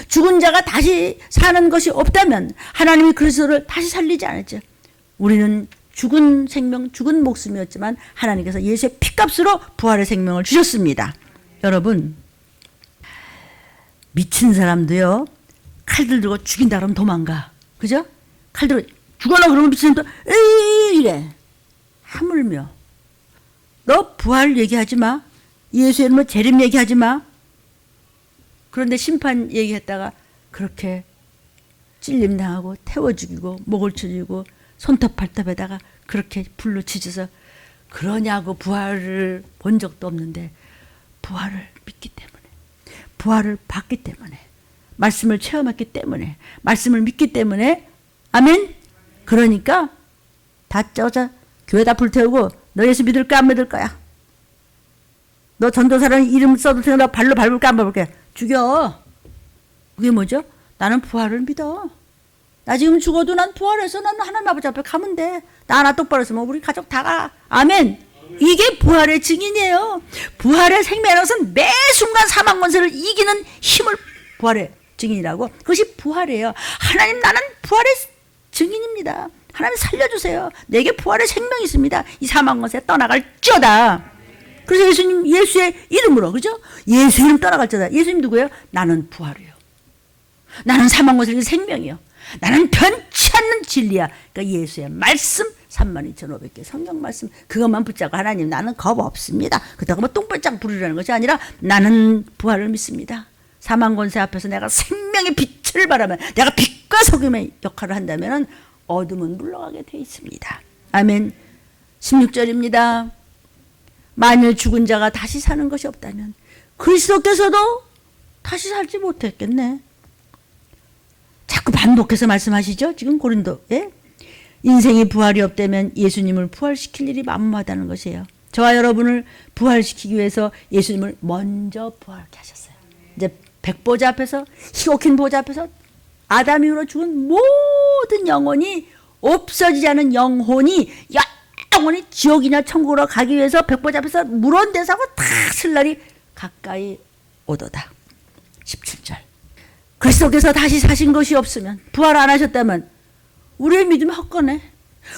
죽은 자가 다시 사는 것이 없다면 하나님이 그리스도를 다시 살리지 않았죠. 우리는 죽은 생명, 죽은 목숨이었지만 하나님께서 예수의 피값으로 부활의 생명을 주셨습니다. 여러분, 미친 사람도요, 칼들 들고 죽인다 그러면 도망가. 그죠? 칼 들고 죽어라 그러면 미친 사람도 에이 이래. 하물며 너 부활 얘기하지 마. 예수의 이름으로 재림 얘기하지 마. 그런데 심판 얘기했다가 그렇게 찔림당하고 태워 죽이고 목을 쳐주고 손톱 발톱에다가 그렇게 불로 치져서 그러냐고 부활을 본 적도 없는데 부활을 믿기 때문에 부활을 받기 때문에 말씀을 체험했기 때문에 말씀을 믿기 때문에 아멘. 그러니까 다 쪄자 교회 다 불태우고 너 예수 믿을까 안 믿을 거야. 너 전도사라는 이름 써도 너 발로 밟을까 안 밟을까. 죽여. 그게 뭐죠? 나는 부활을 믿어. 나 지금 죽어도 난 부활해서 나는 하나님 아버지 앞에 가면 돼. 나 하나 똑바로 했으면 우리 가족 다 가. 아멘. 이게 부활의 증인이에요. 부활의 생명이라는 것은 매 순간 사망 권세를 이기는 힘을 부활의 증인이라고. 그것이 부활이에요. 하나님 나는 부활의 증인입니다. 하나님 살려주세요. 내게 부활의 생명이 있습니다. 이 사망 권세 떠나갈지어다. 그래서 예수님 예수의 이름으로 그죠? 예수의 이름 떠나갈지어다. 예수님 누구예요? 나는 부활이에요. 나는 사망 권세 생명이요. 나는 변치 않는 진리야. 그러니까 예수의 말씀 32,500개 성경 말씀 그것만 붙잡고 하나님 나는 겁 없습니다. 그렇다고 뭐 똥발짝 부르려는 것이 아니라 나는 부활을 믿습니다. 사망 권세 앞에서 내가 생명의 빛을 바라면 내가 빛과 소금의 역할을 한다면 어둠은 물러가게 돼 있습니다. 아멘. 16절입니다. 만일 죽은 자가 다시 사는 것이 없다면 그리스도께서도 다시 살지 못했겠네. 자꾸 반복해서 말씀하시죠. 지금 고린도에 인생이 부활이 없다면 예수님을 부활시킬 일이 만무하다는 것이에요. 저와 여러분을 부활시키기 위해서 예수님을 먼저 부활케 하셨어요. 이제 백보자 앞에서 희곡힌 보좌 앞에서 아담 이후로 죽은 모든 영혼이 없어지지 않은 영혼이 영원히 지옥이나 천국으로 가기 위해서 백보자 앞에서 물원대사고 다 쓸 날이 가까이 오도다. 17절. 그리스도께서 다시 사신 것이 없으면 부활 안 하셨다면 우리의 믿음이 헛거네.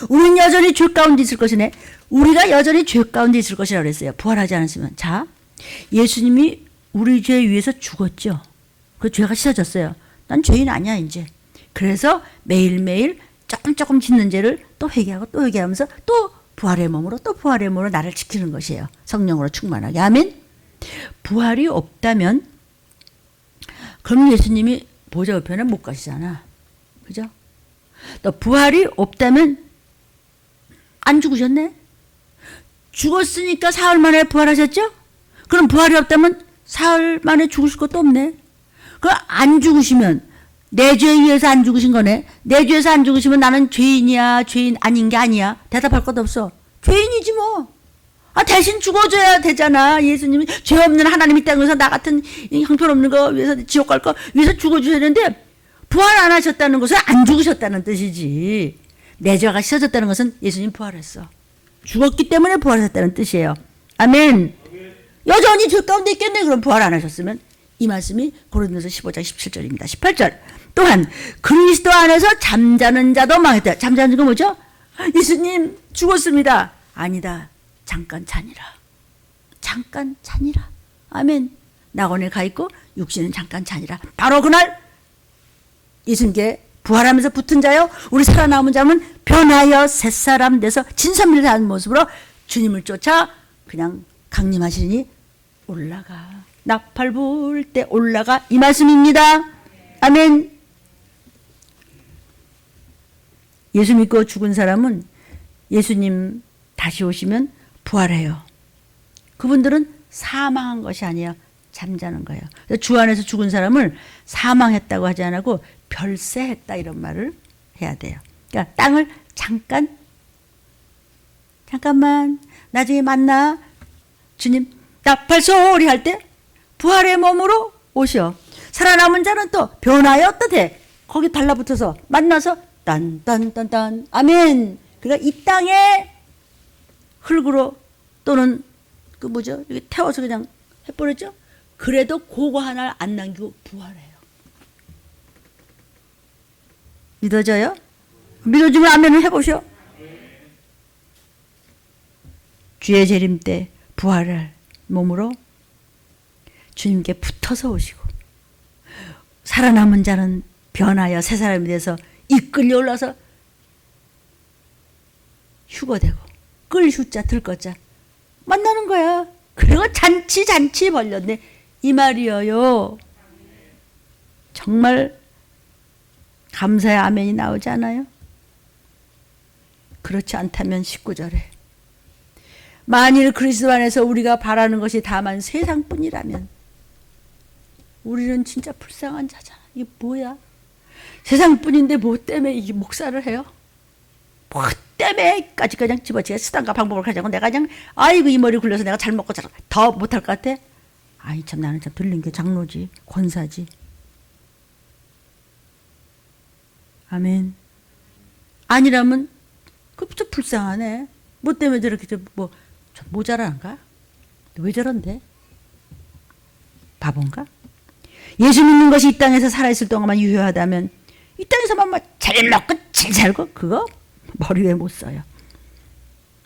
우리는 여전히 죄 가운데 있을 것이네. 우리가 여전히 죄 가운데 있을 것이라고 그랬어요. 부활하지 않았으면. 자, 예수님이 우리 죄 위해서 죽었죠. 그 죄가 씻어졌어요. 난 죄인 아니야 이제. 그래서 매일매일 조금 짓는 죄를 또 회개하고 또 회개하면서 또 부활의 몸으로 또 부활의 몸으로 나를 지키는 것이에요. 성령으로 충만하게. 아멘. 부활이 없다면 그럼 예수님이 보좌 우편에 못 가시잖아. 그죠? 또 부활이 없다면 안 죽으셨네. 죽었으니까 사흘 만에 부활하셨죠? 그럼 부활이 없다면 사흘 만에 죽으실 것도 없네. 그럼 안 죽으시면 내 죄에 의해서 안 죽으신 거네. 내 죄에서 안 죽으시면 나는 죄인이야 죄인 아닌 게 아니야. 대답할 것도 없어. 죄인이지 뭐. 대신 죽어줘야 되잖아. 예수님이 죄 없는 하나님이 땅에서 나 같은 형편없는 거 위해서 지옥 갈 거 위해서 죽어주셔야 되는데 부활 안 하셨다는 것은 안 죽으셨다는 뜻이지. 내 죄가 씻어졌다는 것은 예수님 부활했어. 죽었기 때문에 부활하셨다는 뜻이에요. 아멘. 여전히 죄 가운데 있겠네. 그럼 부활 안 하셨으면. 이 말씀이 고린도서 15장 17절입니다. 18절. 또한 그리스도 안에서 잠자는 자도 망했다. 잠자는 자가 뭐죠? 예수님 죽었습니다. 아니다. 잠깐 자니라. 잠깐 자니라. 아멘. 낙원에 가 있고 육신은 잠깐 자니라. 바로 그날 예수님께 부활하면서 붙은 자요 우리 살아남은 자는 변하여 새사람 돼서 진선미를 다하는 모습으로 주님을 쫓아 그냥 강림하시니 올라가. 나팔 불 때 올라가. 이 말씀입니다. 아멘. 예수 믿고 죽은 사람은 예수님 다시 오시면 부활해요. 그분들은 사망한 것이 아니에요. 잠자는 거예요. 주 안에서 죽은 사람을 사망했다고 하지 않고 별세했다 이런 말을 해야 돼요. 그러니까 땅을 잠깐만 나중에 만나 주님 나팔소리 할 때 부활의 몸으로 오셔. 살아남은 자는 또 변화에 어떻게 거기 달라붙어서 만나서 딴딴딴딴 아멘. 그러니까 이 땅에 흙으로 또는 그 뭐죠? 이렇게 태워서 그냥 해버렸죠? 그래도 그거 하나 안 남기고 부활해요. 믿어져요? 믿어주면 아멘을 해보셔. 주의 재림 때 부활할 몸으로 주님께 붙어서 오시고 살아남은 자는 변하여 새 사람이 돼서 이끌려 올라서 휴거되고 끌 휴자 들것자 만나는 거야. 그리고 잔치 벌렸네 이 말이에요. 정말 감사의 아멘이 나오지 않아요? 그렇지 않다면 19절에 만일 그리스도 안에서 우리가 바라는 것이 다만 세상뿐이라면 우리는 진짜 불쌍한 자잖아. 이게 뭐야? 세상뿐인데 뭐 때문에 이게 목사를 해요? 뭐 때문에까지 그냥 집어치게 수단과 방법을 가지고 내가 그냥 아이고 이 머리 굴려서 내가 잘 먹고 더 못할 것 같아? 아이 참 나는 참 들린 게 장로지 권사지. 아멘. 아니라면 그부터 불쌍하네. 뭐 때문에 저렇게 뭐 모자란가? 왜 저런데? 바본가? 예수 믿는 것이 이 땅에서 살아있을 동안만 유효하다면 이 땅에서만 잘 먹고 잘 살고 그거 머리 위에 못 써요.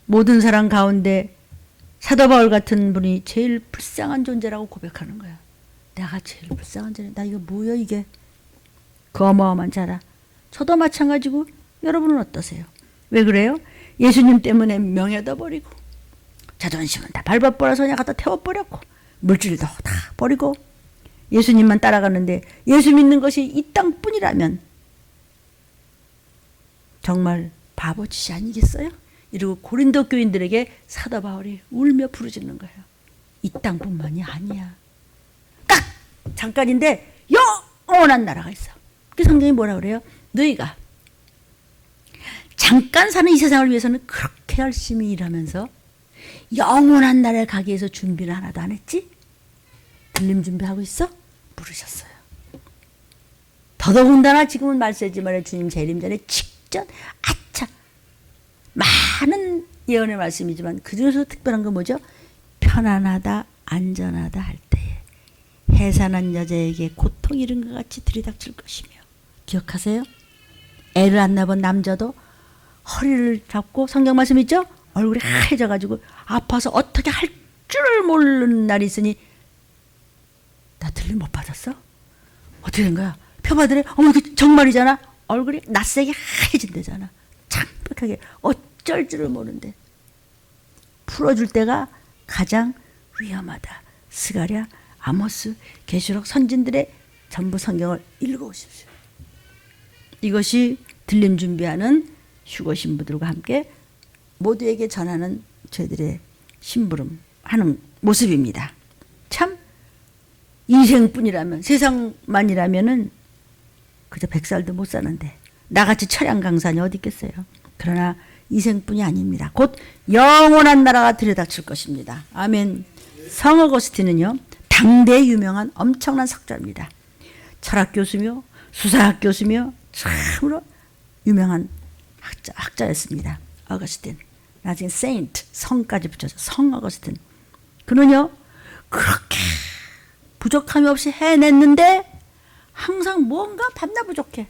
모든 사람 가운데 사도 바울 같은 분이 제일 불쌍한 존재라고 고백하는 거야. 내가 제일 불쌍한 존재. 나 이거 뭐야 이게. 그 어마어마한 자라. 저도 마찬가지고 여러분은 어떠세요? 왜 그래요? 예수님 때문에 명예도 버리고 자존심은 다 밟아버려서 그냥 갖다 태워버렸고 물질도 다 버리고 예수님만 따라가는데 예수 믿는 것이 이 땅뿐이라면 정말 바보짓이 아니겠어요? 이러고 고린도 교인들에게 사도 바울이 울며 부르짖는 거예요. 이 땅뿐만이 아니야. 딱 잠깐인데 영원한 나라가 있어. 그 성경이 뭐라 그래요? 너희가 잠깐 사는 이 세상을 위해서는 그렇게 열심히 일하면서 영원한 나라에 가기 위해서 준비를 하나도 안 했지? 들림 준비하고 있어? 물으셨어요. 더더군다나 지금은 말세지 말에 주님 재림 전에 직전 아차 많은 예언의 말씀이지만 그중에서 특별한 건 뭐죠? 편안하다 안전하다 할 때에 해산한 여자에게 고통이 이른 것 같이 들이닥칠 것이며 기억하세요? 애를 안 낳은 남자도 허리를 잡고 성경 말씀 있죠? 얼굴이 하얘져가지고 아파서 어떻게 할 줄을 모르는 날이 있으니 나 들림 못 받았어? 어떻게 된 거야? 표받으래? 어머 이거 정말이잖아. 얼굴이 낯세게 하얘진대잖아. 창백하게 어쩔 줄을 모르는데 풀어줄 때가 가장 위험하다. 스가랴, 아모스, 계시록 선진들의 전부 성경을 읽어오십시오. 이것이 들림 준비하는 휴거 신부들과 함께 모두에게 전하는 저희들의 심부름 하는 모습입니다. 참 인생뿐이라면 세상만이라면은 그저 100살도 못 사는데 나같이 철양 강산이 어디 있겠어요. 그러나 이생뿐이 아닙니다. 곧 영원한 나라가 들여닥칠 것입니다. 아멘. 성 어거스틴은요 당대 유명한 엄청난 석자입니다. 철학 교수며 수사학 교수며 참으로 유명한 학자였습니다. 어거스틴. 나중에 세인트 성까지 붙여서 성 어거스틴. 그는요 그렇게 부족함이 없이 해냈는데 항상 뭔가 밤낮 부족해.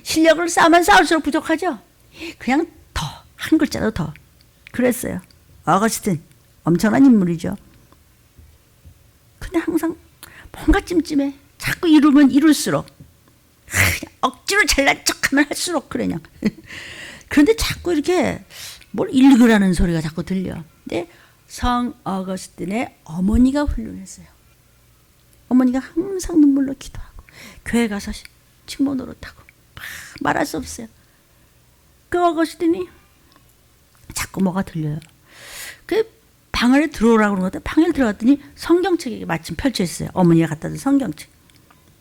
실력을 쌓으면 쌓을수록 부족하죠. 그냥 더 한 글자도 더 그랬어요. 어거스틴 엄청난 인물이죠. 근데 항상 뭔가 찜찜해. 자꾸 이루면 이룰수록 억지로 잘난 척하면 할수록 그러냐. 그런데 자꾸 이렇게 뭘 읽으라는 소리가 자꾸 들려. 근데 성 어거스틴의 어머니가 훌륭했어요. 어머니가 항상 눈물로 기도하고 교회 가서 직모 노릇하고 말할 수 없어요. 그 어거스틴이 자꾸 뭐가 들려요. 그 방 안에 들어오라고 그런 것 같아. 방에 들어갔더니 성경책이 마침 펼쳐 있어요. 어머니가 갖다 준 성경책.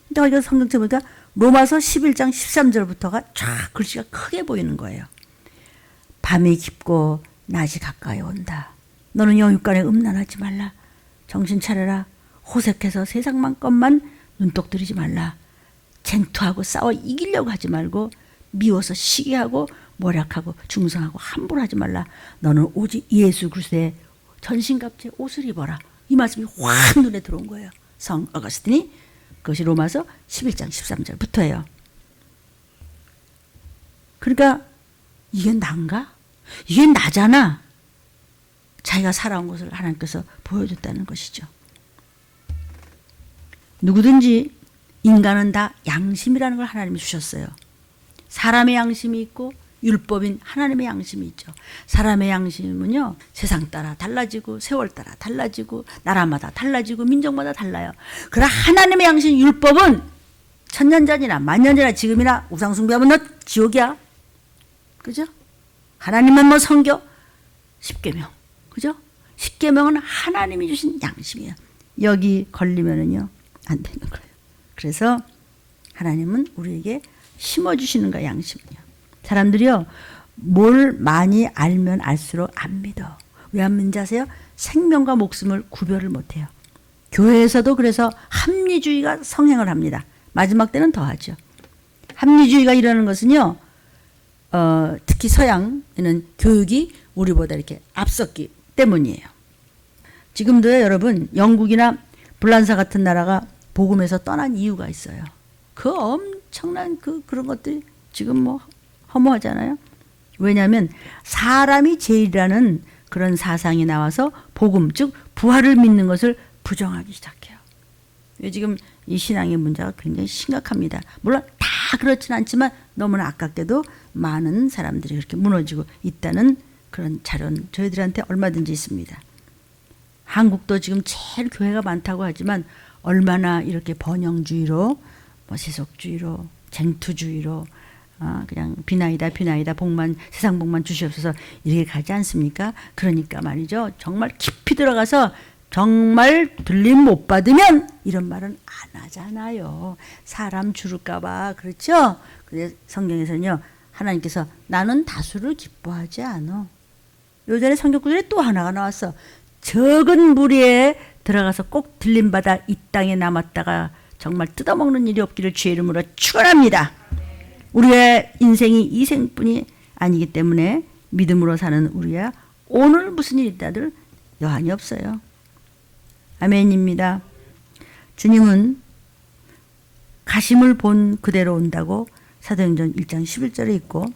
내가 이거 성경책 보니까 로마서 11장 13절부터가 쫙 글씨가 크게 보이는 거예요. 밤이 깊고 낮이 가까이 온다. 너는 영육간에 음란하지 말라. 정신 차려라. 호색해서 세상만 것만 눈독 들이지 말라. 쟁투하고 싸워 이기려고 하지 말고 미워서 시기하고 모략하고 중성하고 함부로 하지 말라. 너는 오직 예수 그리스도의 전신갑주의 옷을 입어라. 이 말씀이 확 눈에 들어온 거예요. 성 어거스틴이. 그것이 로마서 11장 13절부터예요. 그러니까 이게 난가? 이게 나잖아. 자기가 살아온 것을 하나님께서 보여줬다는 것이죠. 누구든지 인간은 다 양심이라는 걸 하나님이 주셨어요. 사람의 양심이 있고 율법인 하나님의 양심이 있죠. 사람의 양심은요, 세상 따라 달라지고 세월 따라 달라지고 나라마다 달라지고 민족마다 달라요. 그러나 하나님의 양심 율법은 천년 전이나 만년 전이나 지금이나 우상 숭배하면 너 지옥이야. 그죠? 하나님은 뭐 성경 10계명. 그죠? 10계명은 하나님이 주신 양심이에요. 여기 걸리면은요 안 되는 거예요. 그래서 하나님은 우리에게 심어주시는 거야, 양심은요. 사람들이요, 뭘 많이 알면 알수록 안 믿어. 왜 안 믿는지 아세요? 생명과 목숨을 구별을 못해요. 교회에서도 그래서 합리주의가 성행을 합니다. 마지막 때는 더하죠. 합리주의가 이러는 것은요, 특히 서양에는 교육이 우리보다 이렇게 앞섰기 때문이에요. 지금도요, 여러분, 영국이나 불란서 같은 나라가 복음에서 떠난 이유가 있어요. 그 엄청난 그런 것들이 지금 뭐 허무하잖아요. 왜냐하면 사람이 제일이라는 그런 사상이 나와서 복음, 즉 부활을 믿는 것을 부정하기 시작해요. 지금 이 신앙의 문제가 굉장히 심각합니다. 물론 다 그렇진 않지만 너무나 아깝게도 많은 사람들이 그렇게 무너지고 있다는 그런 자료는 저희들한테 얼마든지 있습니다. 한국도 지금 제일 교회가 많다고 하지만 얼마나 이렇게 번영주의로, 뭐 세속주의로, 쟁투주의로, 그냥 비나이다 복만, 세상 복만 주시옵소서 이렇게 가지 않습니까? 그러니까 말이죠. 정말 깊이 들어가서 정말 들림 못 받으면 이런 말은 안 하잖아요. 사람 줄을까봐. 그렇죠? 그래서 성경에서는요, 하나님께서 나는 다수를 기뻐하지 않아. 요전에 성경 구절에 또 하나가 나왔어. 적은 무리에 들어가서 꼭 들림받아 이 땅에 남았다가 정말 뜯어먹는 일이 없기를 주의 이름으로 축원합니다. 우리의 인생이 이 생뿐이 아니기 때문에 믿음으로 사는 우리야 오늘 무슨 일이 있다들 여한이 없어요. 아멘입니다. 주님은 가심을 본 그대로 온다고 사도행전 1장 11절에 있고,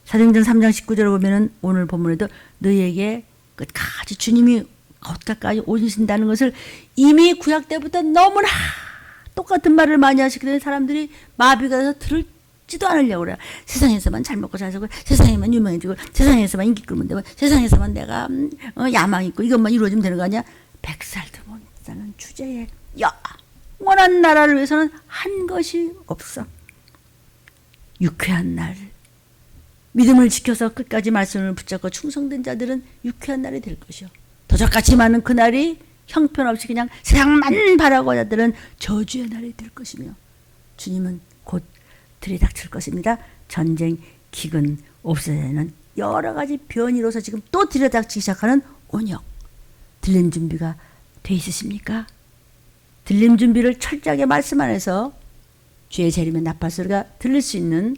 사도행전 3장 19절에 보면은 오늘 본문에도 너희에게 끝까지 주님이 어디까지 오신다는 것을 이미 구약 때부터 너무나 똑같은 말을 많이 하시기 때문에 사람들이 마비가 돼서 들을지도 않으려고 그래요. 세상에서만 잘 먹고 잘 살고, 세상에만 유명해지고, 세상에서만 인기 끌면 되고, 세상에서만 내가 야망 있고 이것만 이루어지면 되는 거 아니야? 100살도 못 사는 주제에 영원한 나라를 위해서는 한 것이 없어. 유쾌한 날, 믿음을 지켜서 끝까지 말씀을 붙잡고 충성된 자들은 유쾌한 날이 될 것이요. 도적같이 많은 그날이 형편없이 그냥 세상만 바라고 자들은 저주의 날이 될 것이며, 주님은 곧 들이닥칠 것입니다. 전쟁, 기근, 없어지는 여러 가지 변이로서 지금 또 들이닥치기 시작하는 온역. 들림 준비가 돼 있으십니까? 들림 준비를 철저하게 말씀 안에서 주의 재림의 나팔 소리가 들릴 수 있는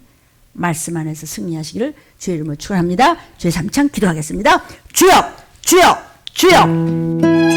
말씀 안에서 승리하시기를 주의 이름으로 축원합니다. 주의 삼창 기도하겠습니다. 주여, 주여, 주여.